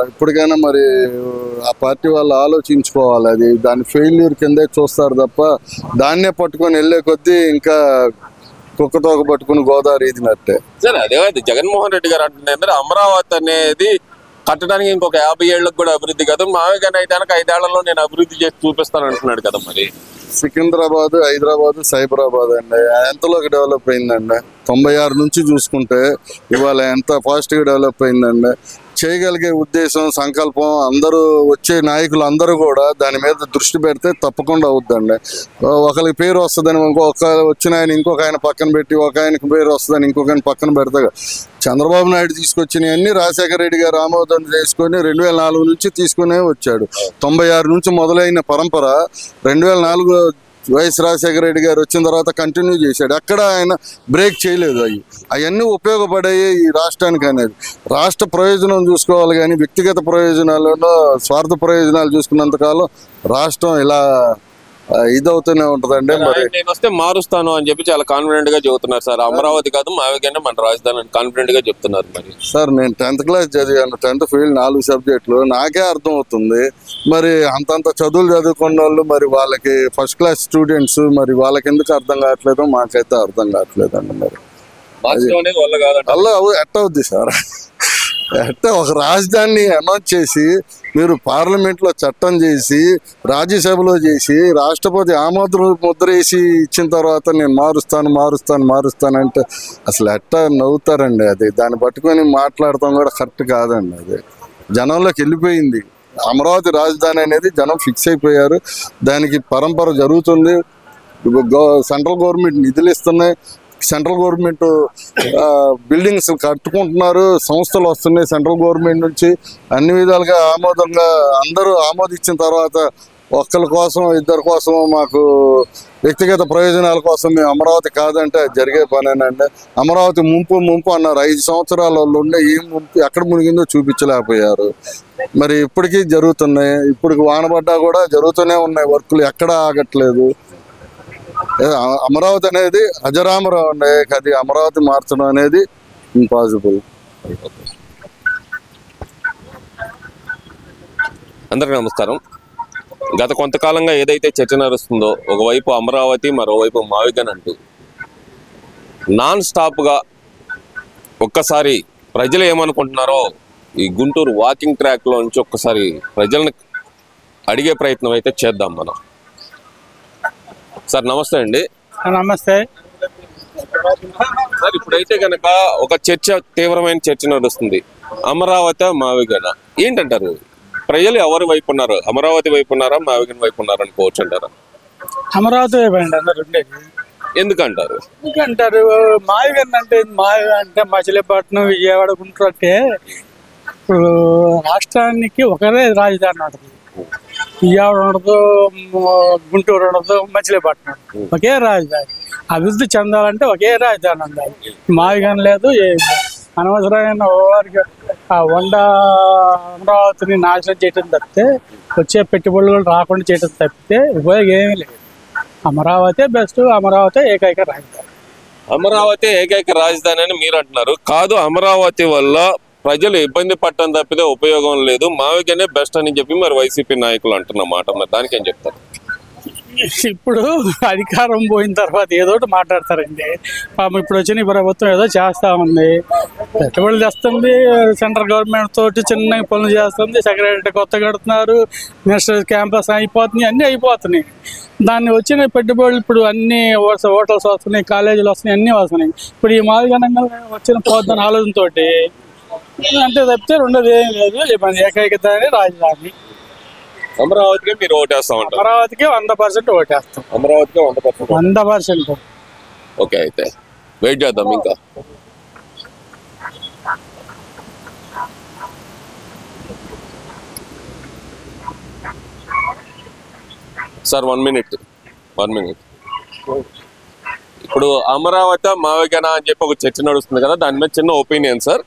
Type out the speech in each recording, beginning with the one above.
ఇప్పటికైనా మరి ఆ పార్టీ వాళ్ళు ఆలోచించుకోవాలి. అది దాని ఫెయిల్యూర్ కిందే చూస్తారు తప్ప దాన్నే పట్టుకొని వెళ్ళే కొద్దీ ఇంకా కుక్కతోక పట్టుకుని గోదావరి ఇదినట్టే. సరే అదే జగన్మోహన్ రెడ్డి గారు అంటున్నారు అమరావతి అనేది కట్టడానికి ఇంకొక 50 ఏళ్ళకు కూడా అభివృద్ధి కాదు, మామయ్య గారిని అయితే 5 ఏళ్లలో నేను అభివృద్ధి చేసి చూపిస్తాను అంటున్నాడు కదా. మరి సికింద్రాబాద్, హైదరాబాద్, సైబరాబాద్ అండి ఎంతలోకి డెవలప్ అయిందండి? 96 నుంచి చూసుకుంటే ఇవాళ ఎంత ఫాస్ట్గా డెవలప్ అయిందండి. చేయగలిగే ఉద్దేశం, సంకల్పం అందరూ వచ్చే నాయకులు అందరూ కూడా దాని మీద దృష్టి పెడితే తప్పకుండా అవుద్దండి. ఒకరికి పేరు వస్తుందని వచ్చిన ఆయన ఇంకొక ఆయన పక్కన పెట్టి, ఒక ఆయనకి పేరు వస్తుందని ఇంకొక ఆయన పక్కన పెడతా. చంద్రబాబు నాయుడు తీసుకొచ్చినవన్నీ రాజశేఖర రెడ్డి గారు ఆమోదం చేసుకొని 2004 నుంచి తీసుకునే వచ్చాడు. 96 నుంచి మొదలైన పరంపర 2004 వైఎస్ రాజశేఖర రెడ్డి గారు వచ్చిన తర్వాత కంటిన్యూ చేశాడు. ఎక్కడ ఆయన బ్రేక్ చేయలేదు. అవన్నీ ఉపయోగపడాయి ఈ రాష్ట్రానికి అనేది. రాష్ట్ర ప్రయోజనం చూసుకోవాలి కానీ వ్యక్తిగత ప్రయోజనాలలో స్వార్థ ప్రయోజనాలు చూసుకున్నంతకాలం రాష్ట్రం ఇలా ఇదవుతూనే ఉంటదండి. మరి నేను వస్తే మారుస్తాను అని చెప్పి చాలా కాన్ఫిడెంట్ గా చెబుతున్నారు సార్. అమరావతి కాదు మావిగానే మన రాజధాని అని కాన్ఫిడెంట్ గా చెప్తున్నారు. మరి సార్ నేను 10th క్లాస్ చదివాను. 10th ఫెయిల్ 4 సబ్జెక్టులు. నాకే అర్థం అవుతుంది. మరి అంతంత చదువులు చదువుకున్న వాళ్ళు మరి వాళ్ళకి ఫస్ట్ క్లాస్ స్టూడెంట్స్ మరి వాళ్ళకి ఎందుకు అర్థం కావట్లేదు? మాకైతే అర్థం కావట్లేదు అండి. మరి అలా ఎట్ట అవుద్ది సార్? అంటే ఒక రాజధానిని అనౌన్స్ చేసి మీరు పార్లమెంట్లో చట్టం చేసి రాజ్యసభలో చేసి రాష్ట్రపతి ఆమోద ముద్ర వేసి ఇచ్చిన తర్వాత నేను మారుస్తానంటే అసలు ఎట్టా నవ్వుతారండి? అది దాన్ని పట్టుకొని మాట్లాడటం కూడా కరెక్ట్ కాదండి. అది జనంలోకి వెళ్ళిపోయింది. అమరావతి రాజధాని అనేది జనం ఫిక్స్ అయిపోయారు. దానికి పరంపర జరుగుతుంది. సెంట్రల్ గవర్నమెంట్ నిధులు ఇస్తున్నాయి. సెంట్రల్ గవర్నమెంట్ బిల్డింగ్స్ కట్టుకుంటున్నారు. సంస్థలు వస్తున్నాయి సెంట్రల్ గవర్నమెంట్ నుంచి. అన్ని విధాలుగా ఆమోదంగా అందరూ ఆమోదించిన తర్వాత ఒక్కరి కోసం ఇద్దరి కోసం మాకు వ్యక్తిగత ప్రయోజనాల కోసం మేము అమరావతి కాదంటే జరిగే పనేనండి. అమరావతి ముంపు అన్నారు. 5 సంవత్సరాల వాళ్ళు ఉండే ఏం ముంపు ఎక్కడ మునిగిందో చూపించలేకపోయారు. మరి ఇప్పటికీ జరుగుతున్నాయి. ఇప్పటికి వానబడ్డా కూడా జరుగుతూనే ఉన్నాయి. వర్కులు ఎక్కడా ఆగట్లేదు. అమరావతి అనేది అజరామరం ఉండే అది అమరావతి మార్చడం అనేది ఇంపాసిబుల్. అందరికీ నమస్కారం. గత కొంతకాలంగా ఏదైతే చర్చ నడుస్తుందో ఒకవైపు అమరావతి మరోవైపు మావిగన్ అంటూ నాన్ స్టాప్గా ఒక్కసారి ప్రజలు ఏమనుకుంటున్నారో ఈ గుంటూరు వాకింగ్ ట్రాక్లో నుంచి ఒక్కసారి ప్రజలను అడిగే ప్రయత్నం అయితే చేద్దాం మనం. సార్ నమస్తే అండి. నమస్తే సార్, ఇప్పుడైతే కనుక ఒక తీవ్రమైన చర్చ నడుస్తుంది. అమరావతి మావిగన ఏంటంటారు? ప్రజలు ఎవరి వైపు ఉన్నారు? అమరావతి వైపు ఉన్నారా, మావిగన్ వైపు ఉన్నారా అనుకోవచ్చు అంటారా? అమరావతి వైపు అండి అందరు ఉండేది. ఎందుకంటారు? మావిగన్ అంటే మచిలీపట్నం, విజయవాడ, గుంటూరు అంటే ఇప్పుడు రాష్ట్రానికి ఒకరే రాజధాని ఉంటుంది. విజయవాడ ఉండదు, గుంటూరు ఉండదు, మచిలీపట్నం ఒకే రాజధాని. అభివృద్ధి చెందాలంటే ఒకే రాజధాని ఉండాలి. మావిగన్ లేదు, అనవసరమైన వారికి అమరావతిని నాశనం చేయటం తప్పితే, వచ్చే పెట్టుబడులు రాకుండా చేయటం తప్పితే ఉపయోగం ఏమీ లేదు. అమరావతి బెస్ట్, అమరావతి ఏకైక రాజధాని. అమరావతి ఏకైక రాజధాని అని మీరు అంటున్నారు. కాదు, అమరావతి వల్ల ప్రజలు ఇబ్బంది పట్టడం తప్పితే ఉపయోగం లేదు, మావిగనే బెస్ట్ అని చెప్పి మరి వైసీపీ నాయకులు అంటున్నమాట. మరి దానికి ఏం చెప్తారు? ఇప్పుడు అధికారం పోయిన తర్వాత ఏదో ఒకటి మాట్లాడతారండి. ఇప్పుడు వచ్చిన ప్రభుత్వం ఏదో చేస్తూ ఉంది, పెట్టుబడులు తెస్తుంది, సెంట్రల్ గవర్నమెంట్ తోటి చిన్న పనులు చేస్తుంది, సెక్రటరీ కొత్త కడుతున్నారు, నేషనల్ క్యాంపస్ అయిపోతున్నాయి, అన్నీ అయిపోతున్నాయి. దాన్ని వచ్చిన పెట్టుబడులు ఇప్పుడు అన్ని హోటల్స్ వస్తున్నాయి, కాలేజీలు వస్తున్నాయి, అన్నీ వస్తున్నాయి. ఇప్పుడు ఈ మాదిరిగా వచ్చిన పోతున్న ఆలోచనతో అంటే తప్పితే రెండోది ఏం లేదు. ఏకైక రాజధాని అమరావతికి మీరు ఓటేస్తామంటారు? అమరావతికి 100% ఓటేస్తాం. అమరావతికి 100%. ఓకే, అయితే వెయిట్ చేద్దాం ఇంకా. Sir 1 minute. ఇప్పుడు అమరావతి మావిగన అని చెప్పి ఒక చర్చ నడుస్తుంది కదా, దాని మీద చిన్న ఒపీనియన్ సార్.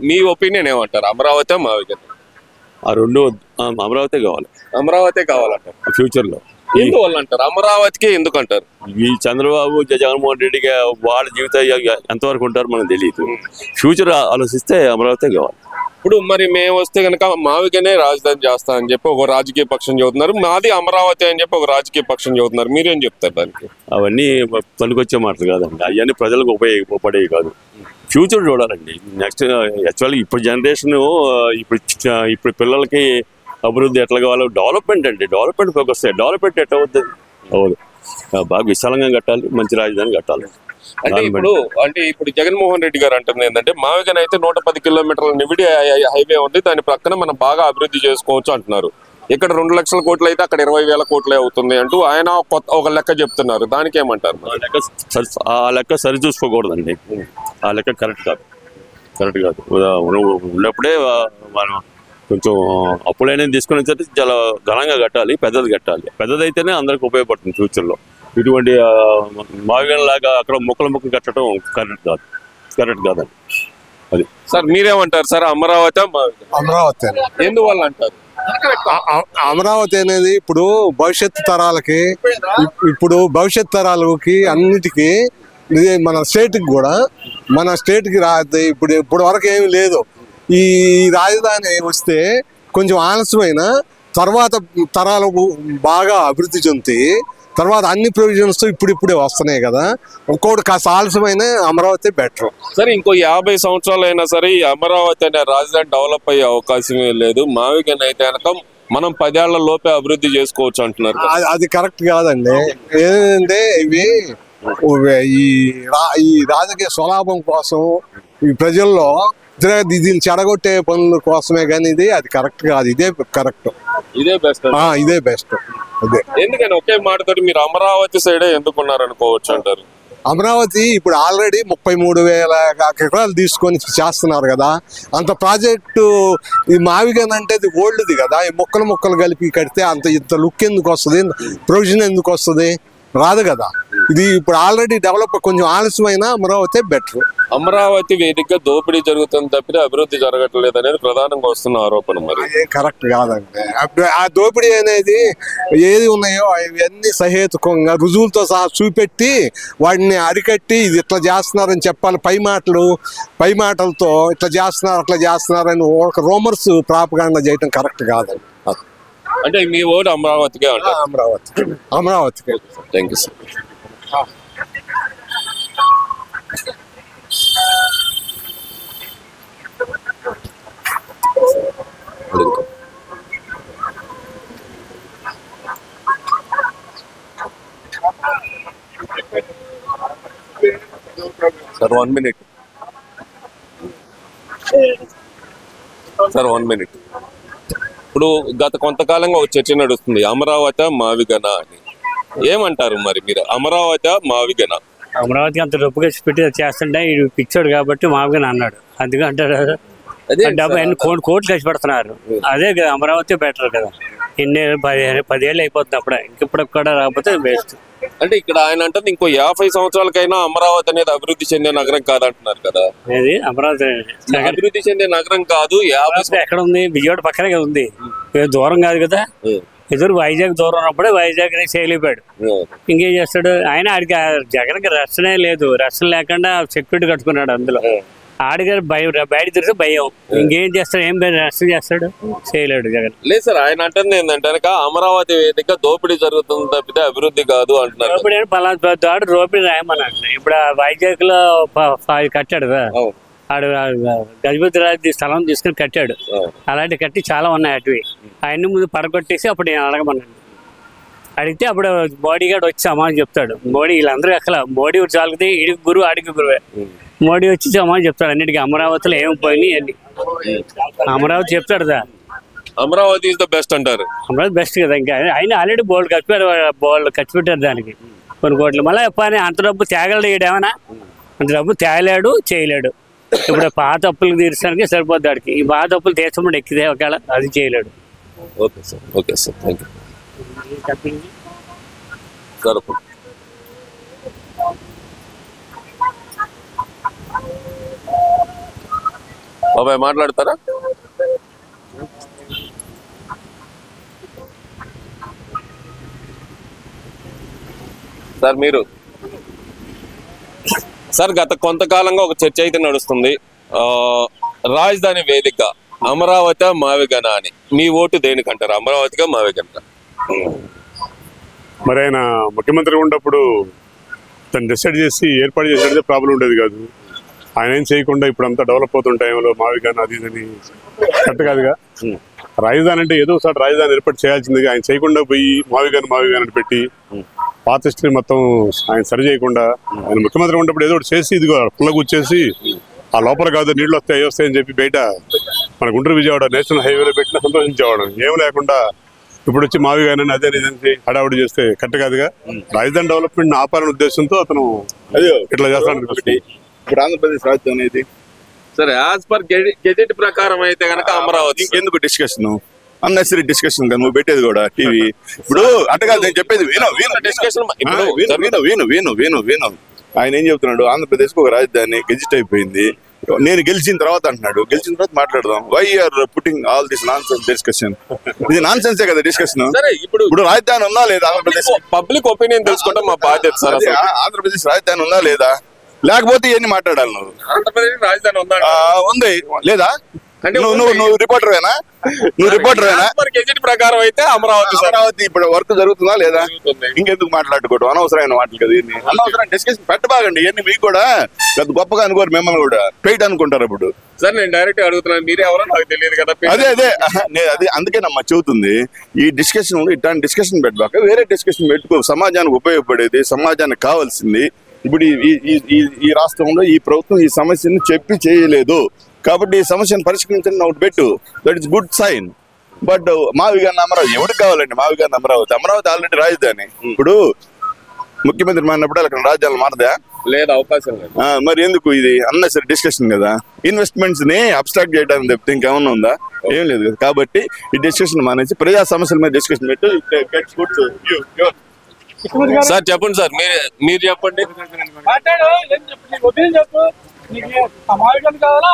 మీ ఒపీనియన్ ఏమంటారు? అమరావతి మావిగన? ఆ రెండు అమరావతి కావాలి. అమరావతి కావాలంటారు ఫ్యూచర్లో. ఎందువల్ల అంటారు అమరావతికి ఎందుకు అంటారు? ఈ చంద్రబాబు జగన్మోహన్ రెడ్డికి వాళ్ళ జీవితం ఎంతవరకు ఉంటారో మనకు తెలియదు. ఫ్యూచర్ ఆలోచిస్తే అమరావతి కావాలి. ఇప్పుడు మరి మేము వస్తే కనుక మావికనే రాజధాని చేస్తా అని చెప్పి ఒక రాజకీయ పక్షం చెబుతున్నారు, మాది అమరావతి అని చెప్పి ఒక రాజకీయ పక్షం చెబుతున్నారు. మీరేం చెప్తారు దానికి? అవన్నీ పనికొచ్చే మాటలు కాదండి, అవన్నీ ప్రజలకు ఉపయోగపడేవి కాదు. ఫ్యూచర్ చూడాలండి. నెక్స్ట్ యాక్చువల్గా ఇప్పుడు జనరేషన్ ఇప్పుడు పిల్లలకి అభివృద్ధి ఎట్లా కావాలో డెవలప్మెంట్ అండి, డెవలప్మెంట్ ఫోకస్. డెవలప్మెంట్ ఎట్లా అవుతుంది? అవ్వదు. బాగా విశాలంగా కట్టాలి, మంచి రాజధాని కట్టాలి. అంటే ఇప్పుడు జగన్మోహన్ రెడ్డి గారు అంటుంది ఏంటంటే మావికన్ అయితే 110 కిలోమీటర్ల నివిడి హైవే ఉంది, దాని ప్రక్కన మనం బాగా అభివృద్ధి చేసుకోవచ్చు అంటున్నారు. ఇక్కడ 2 లక్షల కోట్లు అయితే అక్కడ 20,000 కోట్లే అవుతుంది అంటూ ఆయన ఒక లెక్క చెప్తున్నారు. దానికి ఏమంటారు? ఆ లెక్క సరి చూసుకోకూడదండి, ఆ లెక్క కరెక్ట్ కాదు. ఉన్నప్పుడే మనం కొంచెం అప్పుడైనా తీసుకునే సరే చాలా ఘనంగా కట్టాలి, పెద్దది కట్టాలి. పెద్దదైతేనే అందరికి ఉపయోగపడుతుంది ఫ్యూచర్లో. ఇటువంటి మావిగన్ లాగా అక్కడ ముక్కలు కట్టడం కరెక్ట్ కాదండి. అది సార్ మీరేమంటారు సార్? అమరావతి అమరావతి ఎందువల్ల అంటారు? అమరావతి అనేది ఇప్పుడు భవిష్యత్తు తరాలకి, ఇప్పుడు భవిష్యత్ తరాలకి అన్నిటికీ ఇది మన స్టేట్కి కూడా, మన స్టేట్కి ఇప్పుడు వరకు ఏమీ లేదు. ఈ రాజధాని వస్తే కొంచెం ఆలస్యమైన తర్వాత తరాలు బాగా అభివృద్ధి చెంది తర్వాత అన్ని ప్రొవిజన్స్ ఇప్పుడిప్పుడే వస్తున్నాయి కదా. ఒక్కొక్కటి కాస్త ఆలస్యమైన అమరావతి బెటర్. సరే ఇంకో 50 సంవత్సరాలు అయినా సరే ఈ అమరావతి అనే రాజధాని డెవలప్ అయ్యే అవకాశమే లేదు. మావికన్ అయితే కనుక మనం 10 ఏళ్ల లోపే అభివృద్ధి చేసుకోవచ్చు అంటున్నారు. అది కరెక్ట్ కాదండి. ఏంటంటే ఇవి ఈ రాజకీయ స్వలాభం కోసం ఈ ప్రజల్లో దీన్ని చెడగొట్టే పనుల కోసమే కానీ అది కరెక్ట్ కాదు. ఇదే కరెక్ట్, ఇదే బెస్ట్. ఇదే బెస్ట్. అదే ఎందుకని ఒకే మాటతో మీరు అమరావతి సైడే ఎందుకున్నారు అనుకోవచ్చు అంటారు? అమరావతి ఇప్పుడు ఆల్రెడీ 33,000 ఎకరాలు తీసుకొని చేస్తున్నారు కదా. అంత ప్రాజెక్టు ఈ మావిగన్ అంటే అది ఓల్డ్ది కదా. ఈ ముక్కలు కలిపి కడితే ఇంత లుక్ ఎందుకు వస్తుంది, ప్రొవిజన్ ఎందుకు వస్తుంది? రాదు కదా. ఇది ఇప్పుడు ఆల్రెడీ డెవలప్, కొంచెం ఆలస్యమైన అమరావతి బెటర్. అమరావతి వేదికగా దోపిడీ జరుగుతుంది తప్పితే అభివృద్ధి జరగట్లేదు అనేది ప్రధానంగా వస్తున్న ఆరోపణ. మరి కరెక్ట్ కాదండి. ఆ దోపిడీ అనేది ఏది ఉన్నాయో అవన్నీ సహేతుకంగా రుజువులతో సహా చూపెట్టి వాటిని అరికట్టి ఇది ఇట్లా చేస్తున్నారని చెప్పాలి. పై మాటలతో ఇట్లా చేస్తున్నారు అట్లా చేస్తున్నారని ఒక రూమర్స్ ప్రాపగాండా చేయటం కరెక్ట్ కాదండి. అంటే మీ ఓటు అమరావతికే అంటారు? అమరావతికే. Thank you sir. Sir 1 minute. Sir 1 minute. ఇప్పుడు గత కొంతకాలంగా ఒక చర్చ నడుస్తుంది, అమరావతి మావిగన అని. ఏమంటారు మరి మీరు? అమరావతి మావిగన? అమరావతికి అంత డబ్బు ఖర్చు పెట్టి చేస్తుంటే ఇది పిక్చర్ కాబట్టి మావిగన అన్నాడు. అందుకంటాడు డబ్బు ఎన్ని కోట్లు ఖర్చు పెడుతున్నారు. అదే కదా అమరావతి బెటర్ కదా. 10 ఏళ్ళు అయిపోతుంది అప్పుడే, ఇంకెప్పుడు కూడా రాకపోతే వేస్ట్. అంటే ఇక్కడ ఆయన అంటే ఇంకో 50 సంవత్సరాలకైనా అమరావతి అనేది అభివృద్ధి చెందే నగరం కాదంటున్నారు కదా. ఏది అమరావతి అభివృద్ధి చెందే నగరం కాదు. 50 ఎక్కడ ఉంది? విజయవాడ పక్కనే కదా ఉంది, దూరం కాదు కదా. ఎదురు వైజాగ్ దూరం ఉన్నప్పుడే వైజాగ్ చేయలేపాడు. ఇంకేం చేస్తాడు ఆయన? ఆడికి జగన్కి రక్షణే లేదు. రక్షణ లేకుండా సెక్యూరిటీ కట్టుకున్నాడు. అందులో ఆడిగారు భయం, బయట తిరిగితే భయం. ఇంకేం చేస్తాడు? ఏం రక్షణ చేస్తాడు? చేయలేడు జగన్. లేదు సార్, ఆయన అంటుంది ఏంటంటే అమరావతి వేదిక దోపిడీ జరుగుతుంది తప్పితే అభివృద్ధి కాదు అంటున్నారు. దోపిడీ పలానా దాడు దోపిడీ రాయమని అంటున్నాడు. ఇప్పుడు వైజాగ్ లో కట్టాడు కదా, ఆడు గజపతి రాజు స్థలం తీసుకుని కట్టాడు. అలాంటి కట్టి చాలా ఉన్నాయి అటువి. అవన్నీ ముందు పడగొట్టేసి అప్పుడు నేను అడగమన్నాను. అడిగితే అప్పుడు మోడీ గారు వచ్చి సమాజం చెప్తాడు. మోడీ వీళ్ళందరూ ఎక్కల మోడీ చాలుకుతే ఈడికి గురువు ఆడికి గురువే. మోడీ వచ్చి సమాజం చెప్తాడు అన్నిటికీ. అమరావతిలో ఏమి పోయినాయి అన్ని అమరావతి చెప్తాడు. అమరావతి ఇస్ ద బెస్ట్ అంటారు. అమరావతి బెస్ట్ కదా. ఇంకా ఆయన ఆల్రెడీ బోల్డ్ ఖర్చు పెట్టారు దానికి కొన్ని కోట్లు. మళ్ళీ చెప్పని అంత డబ్బు తేగలడు ఏమైనా? అంత డబ్బు తేలేడు, చేయలేడు. ఇప్పుడు పాత అప్పులు తీర్చడానికి సరిపోద్ది ఆడికి. ఈ పాత అప్పులు తీర్చమంటే ఎక్కితే ఒకవేళ అది చేయలేడు. Okay sir, okay sir, thank you sir. బాబాయ్ మాట్లాడతారా? సార్ మీరు సార్ గత కొంతకాలంగా ఒక చర్చ అయితే నడుస్తుంది రాజధాని వేదిక అమరావతి మావిగన అని. మీ ఓటు దేనికంటారు, అమరావతిగా మావిగన? మరి ఆయన ముఖ్యమంత్రి ఉన్నప్పుడు తను డిసైడ్ చేసి ఏర్పాటు చేసినట్టే ప్రాబ్లం ఉండేది కాదు. ఆయన ఏం చేయకుండా ఇప్పుడు అంతా డెవలప్ అవుతున్న టైంలో మావిగాని అది ఇదని కరెక్ట్ కాదుగా. రాజధాని అంటే ఏదో ఒకసారి రాజధాని ఏర్పాటు చేయాల్సిందిగా ఆయన చేయకుండా పోయి మావిగాని అని పెట్టి పాత హిస్టరీ మొత్తం ఆయన సరి చేయకుండా ఆయన ముఖ్యమంత్రి ఉన్నప్పుడు ఏదో ఒకటి చేసి ఇదిగో పుల్లగుచ్చేసి ఆ లోపల కాదు నీళ్ళు వస్తాయి అవి వస్తాయని చెప్పి బయట మన గుంటూరు విజయవాడ నేషనల్ హైవేలో పెట్టినా సంతోషించేవాడు. ఏం లేకుండా ఇప్పుడు వచ్చి మావిగాని అదే నిజానికి హడావుడి చేస్తే కరెక్ట్ కాదుగా. రాజధాని డెవలప్మెంట్ ఆపాలనే ఉద్దేశంతో అతను ఇట్లా చేస్తాడు. ఇప్పుడు ఆంధ్రప్రదేశ్ రాజధాని అనేది సరే యాజ్ పర్ గెజెట్ ప్రకారం అయితే కనుక అమరావతి. ఇంకెందుకు డిస్కషన్, అన్నెసరీ డిస్కషన్ కదా నువ్వు పెట్టేది కూడా టీవీ. ఇప్పుడు అట్టగా నేను చెప్పేది డిస్కషన్ విను. ఆయన ఏం చెప్తున్నాడు, ఆంధ్రప్రదేశ్ కు ఒక రాజధాని గెజిట్ అయిపోయింది, నేను గెలిచిన తర్వాత అంటున్నాడు. గెలిచిన తర్వాత మాట్లాడదాం. Why are putting all this nonsense discussion? ఇది నాన్ సెన్సే కదా డిస్కషన్. ఇప్పుడు రాజధాని ఉందా లేదా ఆంధ్రప్రదేశ్? పబ్లిక్ ఒపీనియన్ తెలుసుకోవడం మా బాధ్యత సార్. ఆంధ్రప్రదేశ్ రాజధాని ఉందా లేదా, లేకపోతే ఇవన్నీ మాట్లాడాలి నువ్వు. ఆంధ్రప్రదేశ్ రాజధాని ఉందా? ఉంది లేదా? నువ్వు రిపోర్టర్వేనా? గెజెట్ ప్రకారం అయితే అమరావతి ఇప్పుడు వర్క్ జరుగుతుందా లేదా? ఇంకెందుకు మాట్లాడుకోవడం అనవసరమైన మాటలు కదా ఇవన్నీ. అనవసరం డిస్కషన్ పెట్టబాగండి. ఇవన్నీ మీకు కూడా పెద్ద గొప్పగా అనుకోరు, మిమ్మల్ని కూడా పెయిట్ అనుకుంటారు. ఇప్పుడు సార్ నేను డైరెక్ట్ అడుగుతున్నాను, మీరే ఎవరో నాకు తెలియదు కదా. అదే అందుకే నమ్మ చెబుతుంది. ఈ డిస్కషన్ ఇట్లాంటి డిస్కషన్ పెట్టబాక వేరే డిస్కషన్ పెట్టుకో. సమాజానికి ఉపయోగపడేది, సమాజానికి కావాల్సింది. ఇప్పుడు ఈ రాష్ట్రంలో ఈ ప్రభుత్వం ఈ సమస్యను చెప్పి చేయలేదు కాబట్టి ఈ సమస్యను పరిష్కరించండి ఒకటి పెట్టు. That is good sign. But మావిగాని అమరావతి ఎవరికి కావాలండి? మావిగాని అమరావతి ఆల్రెడీ రాజధాని. ఇప్పుడు ముఖ్యమంత్రి మారినప్పుడు అక్కడ రాజధాని మారదా? లేదు, అవకాశం లేదు. మరి ఎందుకు ఇది అన్నెసరీ డిస్కషన్ కదా. ఇన్వెస్ట్మెంట్స్ ని అబ్స్ట్రాక్ట్ చేయడానికి తప్పితే ఇంకేమన్నా ఉందా? ఏం లేదు కదా. కాబట్టి ఈ డిస్కషన్ మానేసి ప్రజా సమస్యల మీద డిస్కషన్ పెట్టు. సార్ చెప్పండి సార్, మీరు చెప్పండి. చెప్పు, నీకు మావిగన కావాలా